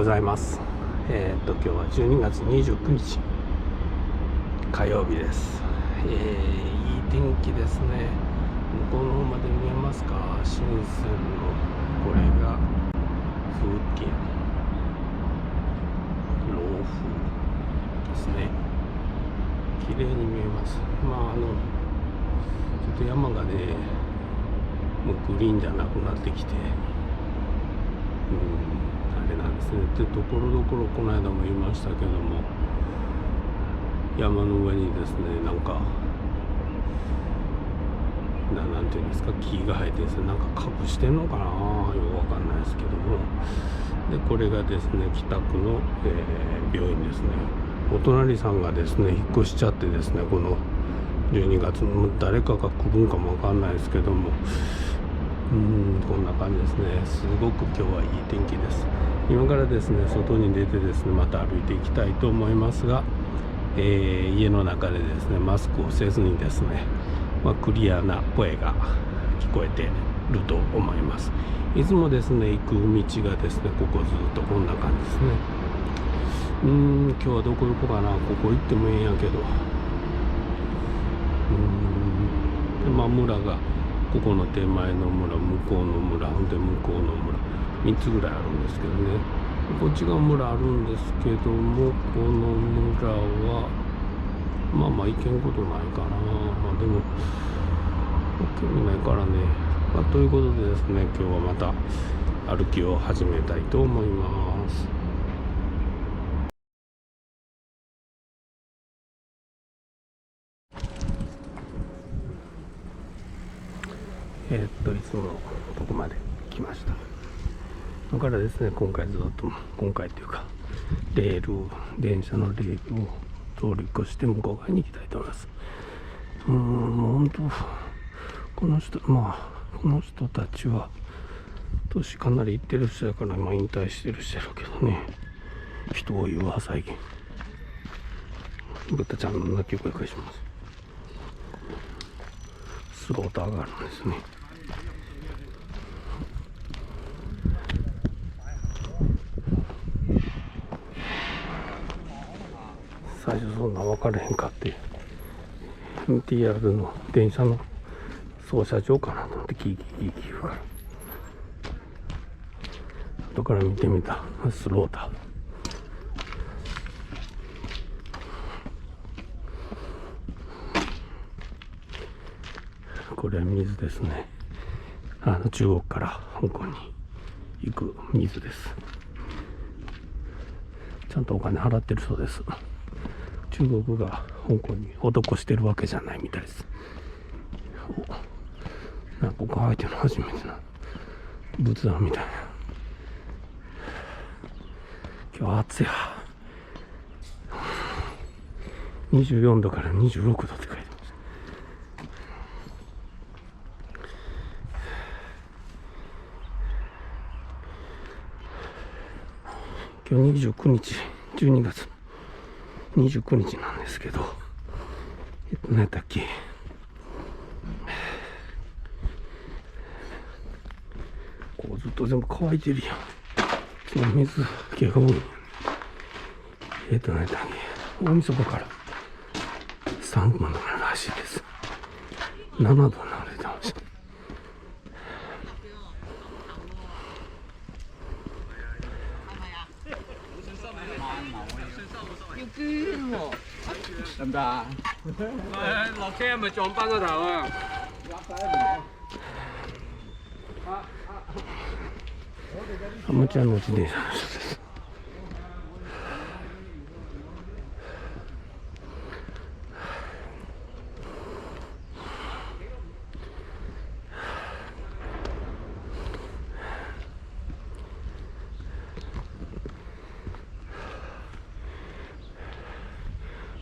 ございます。今日は12月29日火曜日です。いい天気ですね。向こうの方まで見えますか？深センのこれが風景老風ですね。綺麗に見えます。ちょっと山がねもうグリーンじゃなくなってきて、あれなんですね。でところどころこの間も言いましたけども、山の上にですねなんていうんですか、木が生えてですね、なんか隠してんのかな、よくわかんないですけども、でこれがですね北区の、病院ですね。お隣さんがですね引っ越しちゃってですね、この12月の誰かが来るんかもわかんないですけども、こんな感じですね。すごく今日はいい天気です。今からですね外に出てですねまた歩いていきたいと思いますが、家の中でですねマスクをせずにですね、クリアな声が聞こえてると思います。いつもですね行く道がですねここずっとこんな感じですね。今日はどこ行こうかな。ここ行ってもええんやけど、で村がここの手前の村、向こうの村、で向こうの村3つぐらいあるんですけどね。こっちが村あるんですけども、この村は行けんことないかな。でも興味ないからね。ということでですね、今日はまた歩きを始めたいと思います。いつものとこまで来ました。だからですね、今回っていうか電車のレールを通り越して向こう側に行きたいと思います。もう本当この人たちは年かなりいってる人やから、引退してる人やろうけどね、人多いわ最近。豚ちゃんの鳴き声がします。スローターがあるんですね。最初そんな分からへんかって、 MTR の電車の操車場かなと思ってキー言うから後から見てみたスローター。これは水ですね。中国から香港に行く水です。ちゃんとお金払ってるそうです。中国が香港に施してるわけじゃないみたいです。なんかここ入ってるの初めてな仏壇みたいな。今日暑いや。24度から26度って書いてます。今日29日、12月29日なんですけど、何やったっけ、こうずっと全部乾いてるやん。その水気が多い。何やったっけ、大晦日から3度になるらしいです。7度になるって言ってました。得唔得啊？落車係咪撞崩個頭啊？アマチュアの自転車の人です。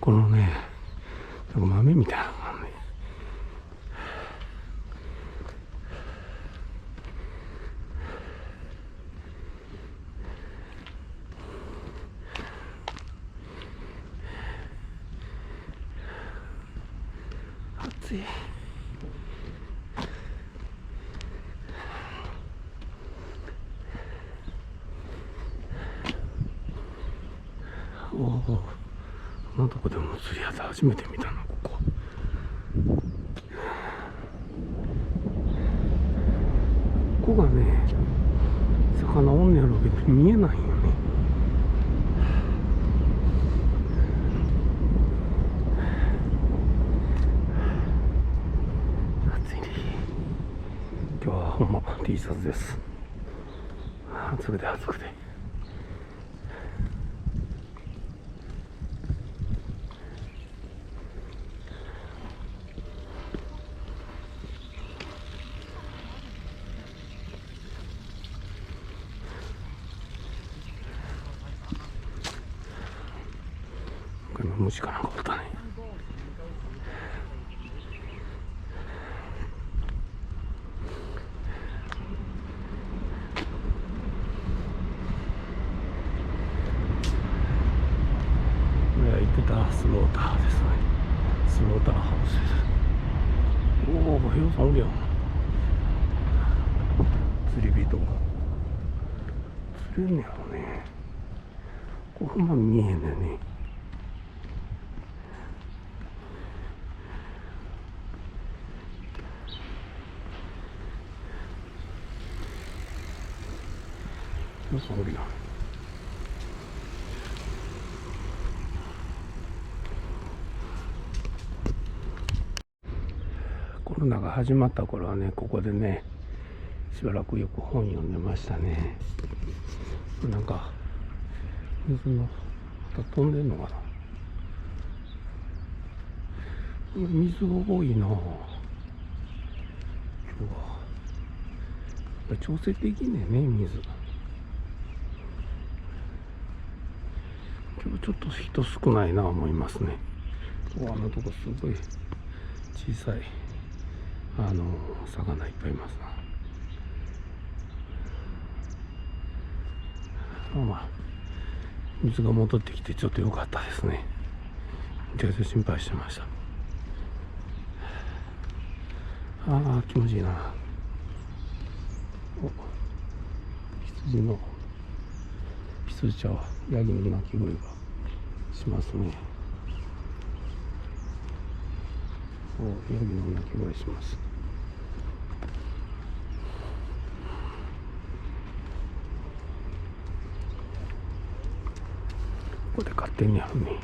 このね、なんか豆みたいなのがあるね。暑い。なとこでも釣り宿初めて見たな、ここ。ここがね、魚おんねやろうけど見えないよね。暑いね。今日はほんま T シャツです。暑くて暑くて。虫かなんかおったね。これは言ってたスローターですね。スローターハウスです。おお、ひょうさんおるやん。釣り人が釣れんねやろね。ここほんま見えへんねんね。ひょうさんおるやん。コロナが始まった頃はね、ここでね、しばらくよく本読んでましたね。なんか水のまた飛んでんのかな。水が多いな。今日はやっぱり調整できんねんね、水。今日ちょっと人少ないな思いますね。あのとこすごい小さい魚いっぱいいますな。まあ水が戻ってきてちょっと良かったですね。めちゃくちゃ心配してました。ああ気持ちいいな。お羊ちゃうわ、ヤギの鳴き声がしますね。おヤギの鳴き声します。ここで飼ってんねやろね。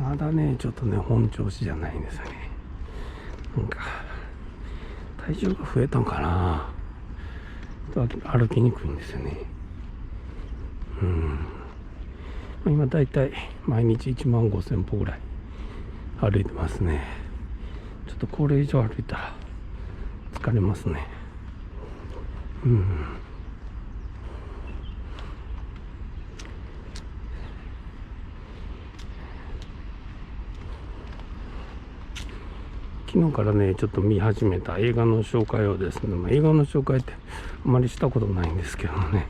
まだねちょっとね本調子じゃないんですよね。なんか体重が増えたんかな。歩きにくいんですよね。今だいたい毎日15000歩ぐらい歩いてますね。ちょっとこれ以上歩いたら疲れますね。昨日からねちょっと見始めた映画の紹介をですね、映画の紹介ってあまりしたことないんですけどね、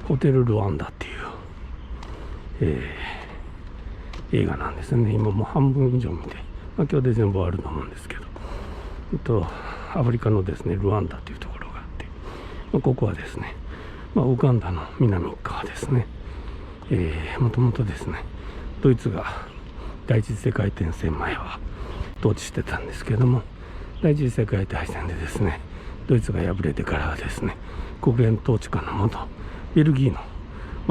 ホテルルワンダっていう、映画なんですね。今もう半分以上見て、今日で全部終わると思うんですけど、アフリカのですねルワンダというところがあって、ここはですね、ウガンダの南側ですね。もともとですねドイツが第一次世界大戦前は統治してたんですけれども、第一次世界大戦でですねドイツが敗れてからはですね国連統治下のもとベルギーの、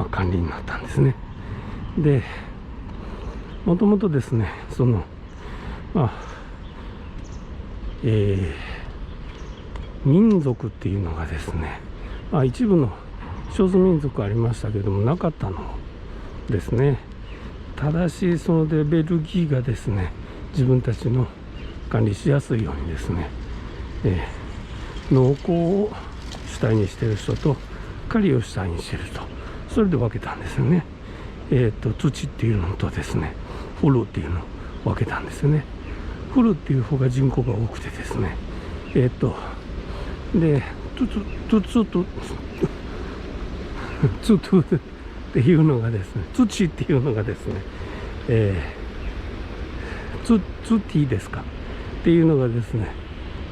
管理になったんですね。でもともとですねその民族っていうのがですね、一部の少数民族ありましたけどもなかったのですね。ただしそのでベルギーがですね自分たちの管理しやすいようにですね、農耕を主体にしている人と狩りを主体にしていると、それで分けたんですよね。土っていうのとですねフルっていうのを分けたんですよね。フルっていう方が人口が多くてですね、でツトっていうのがですね、土っていうのがですね、ツティですかっていうのがですね、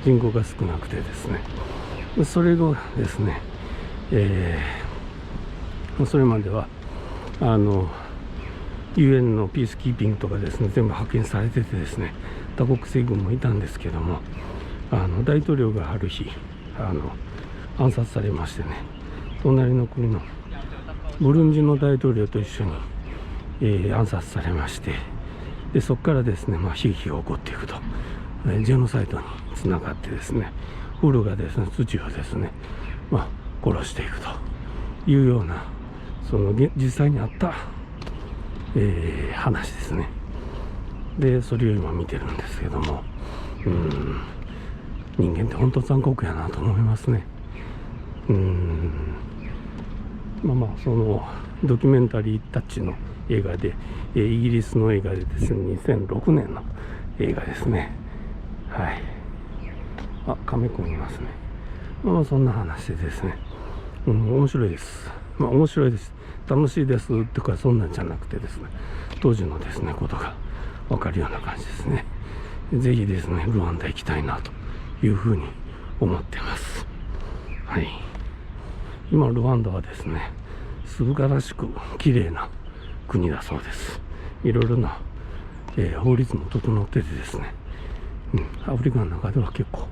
人口が少なくてですね、それがですね、それまではUN のピースキーピングとかですね、全部派遣されててですね、多国籍軍もいたんですけども、大統領がある日暗殺されましてね、隣の国のブルンジの大統領と一緒に、暗殺されまして、でそこからですね、悲劇が起こっていくと、ジェノサイドにつながってですね、フルがですね、土をですね、殺していくというような、その実際にあった、話ですね。でそれを今見てるんですけども、人間って本当残酷やなと思いますね。そのドキュメンタリータッチの映画で、イギリスの映画でですね、2006年の映画ですね。はい。カメ君いますね。そんな話でですね、面白いです。面白いです。楽しいですとかそんなんじゃなくてですね、当時のですねことが分かるような感じですね。ぜひですね、ルワンダ行きたいなというふうに思ってます。はい。今ルワンダはですね、素晴らしく綺麗な国だそうです。いろいろな、法律も整っててですね、アフリカの中では結構、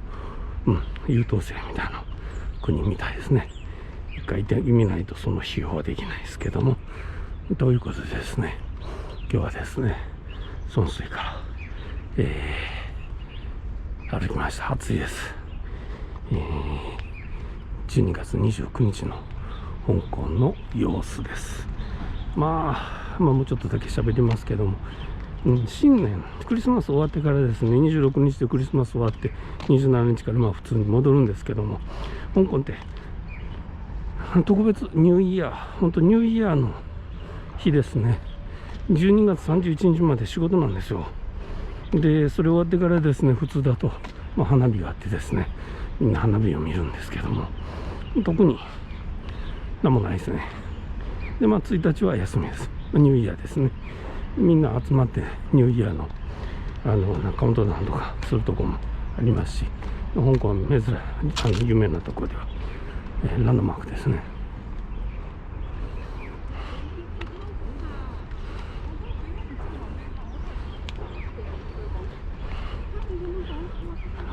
優等生みたいな国みたいですね。一回行ってみないとその批評はできないですけども、ということでですね、今日はですね、孫水から、歩きました。暑いです。12月29日の香港の様子です。もうちょっとだけ喋りますけども、新年クリスマス終わってからですね、26日でクリスマス終わって27日から普通に戻るんですけども、香港って特別ニューイヤー、本当ニューイヤーの日ですね。12月31日まで仕事なんですよ。でそれ終わってからですね、普通だと、花火があってですね、みんな花火を見るんですけども、特に何もないですね。で1日は休みです。ニューイヤーですね。みんな集まってニューイヤーのカウントダウンとかするとこもありますし、香港は有名なところでは、ランドマークですね。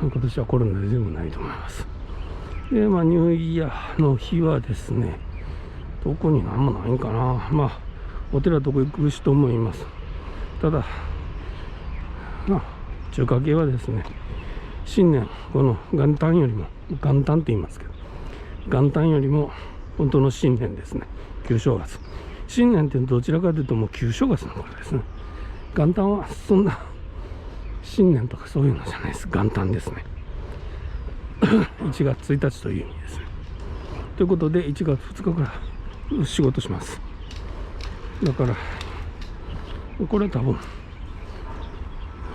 今年はコロナで全部ないと思います。でニューイヤーの日はですね、どこに何もないんかな。お寺とこ行く人もいます。ただ中華系はですね、新年この元旦よりも、元旦って言いますけど、元旦よりも本当の新年ですね、旧正月。新年ってどちらかというともう旧正月のことですね。元旦はそんな新年とかそういうのじゃないです。元旦ですね。1月1日という意味ですね。ということで1月2日から仕事します。だからこれは多分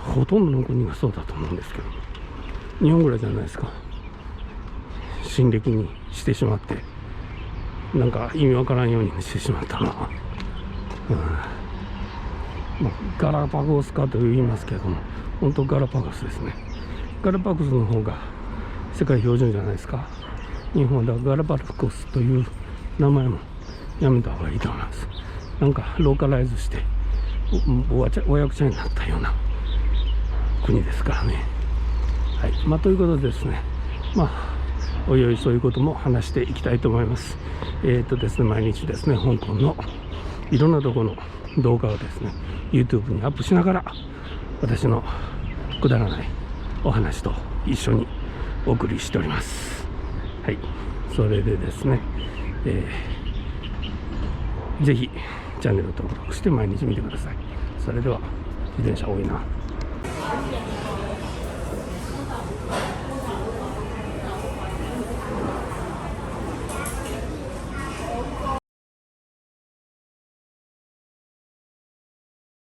ほとんどの国がそうだと思うんですけど、日本ぐらいじゃないですか。新暦にしてしまって、なんか意味わからんようにしてしまったな。ガラパゴスかと言いますけども、本当ガラパゴスですね。ガラパゴスの方が世界標準じゃないですか。日本ではガラパゴスという名前もやめた方がいいと思います。なんかローカライズしてお役者になったような国ですからね。はい。ということでですね、おいおいそういうことも話していきたいと思います。ですね、毎日ですね、香港のいろんなところの動画をですね、YouTube にアップしながら、私のくだらないお話と一緒にお送りしております。はい。それでですね、ぜひチャンネル登録して毎日見てください。それでは、自転車多いな。